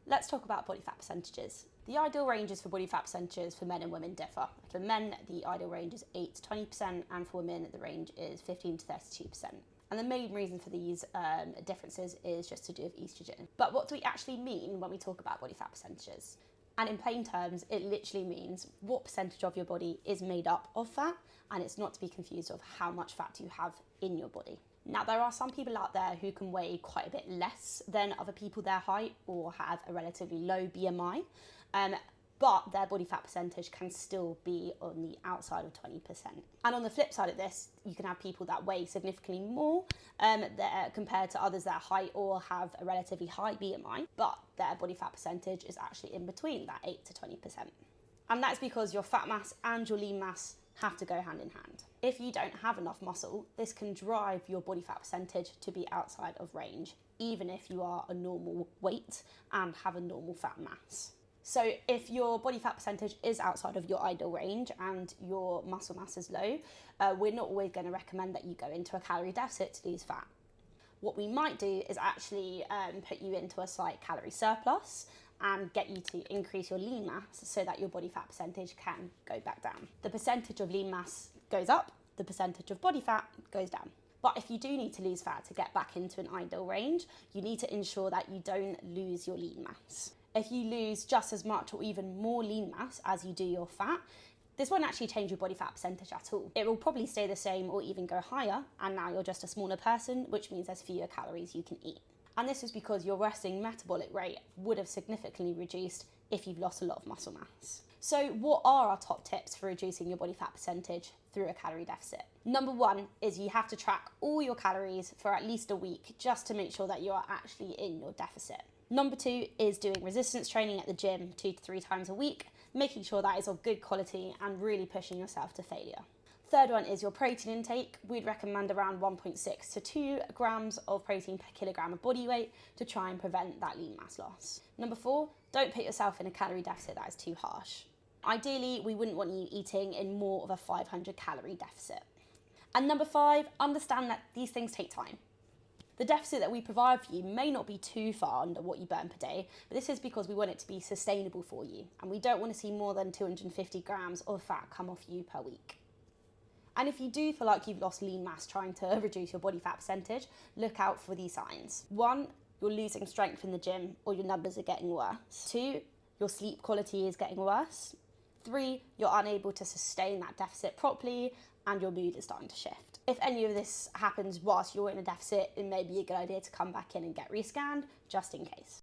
Let's talk about body fat percentages. The ideal ranges for body fat percentages for men and women differ. For men, the ideal range is 8 to 20%, and for women, the range is 15 to 32%. And the main reason for these differences is just to do with estrogen. But what do we actually mean when we talk about body fat percentages? And in plain terms, it literally means what percentage of your body is made up of fat, and it's not to be confused with how much fat you have in your body. Now, there are some people out there who can weigh quite a bit less than other people their height or have a relatively low BMI, but their body fat percentage can still be on the outside of 20%. And on the flip side of this, you can have people that weigh significantly more compared to others their height or have a relatively high BMI, but their body fat percentage is actually in between that 8 to 20%. And that's because your fat mass and your lean mass have to go hand in hand. If you don't have enough muscle, this can drive your body fat percentage to be outside of range, even if you are a normal weight and have a normal fat mass. So if your body fat percentage is outside of your ideal range and your muscle mass is low, we're not always going to recommend that you go into a calorie deficit to lose fat. What we might do is actually put you into a slight calorie surplus and get you to increase your lean mass so that your body fat percentage can go back down. The percentage of lean mass goes up, the percentage of body fat goes down. But if you do need to lose fat to get back into an ideal range, you need to ensure that you don't lose your lean mass. If you lose just as much or even more lean mass as you do your fat, this won't actually change your body fat percentage at all. It will probably stay the same or even go higher, and now you're just a smaller person, which means there's fewer calories you can eat. And this is because your resting metabolic rate would have significantly reduced if you've lost a lot of muscle mass. So what are our top tips for reducing your body fat percentage through a calorie deficit? Number one is you have to track all your calories for at least a week just to make sure that you are actually in your deficit. Number two is doing resistance training at the gym 2 to 3 times a week, making sure that is of good quality and really pushing yourself to failure. Third one is your protein intake. We'd recommend around 1.6 to 2 grams of protein per kilogram of body weight to try and prevent that lean mass loss. Number four, don't put yourself in a calorie deficit that is too harsh. Ideally, we wouldn't want you eating in more of a 500 calorie deficit. And number five, understand that these things take time. The deficit that we provide for you may not be too far under what you burn per day, but this is because we want it to be sustainable for you, and we don't want to see more than 250 grams of fat come off you per week. And if you do feel like you've lost lean mass trying to reduce your body fat percentage, look out for these signs. 1, you're losing strength in the gym or your numbers are getting worse. 2, your sleep quality is getting worse. 3, you're unable to sustain that deficit properly and your mood is starting to shift. If any of this happens whilst you're in a deficit, it may be a good idea to come back in and get rescanned, just in case.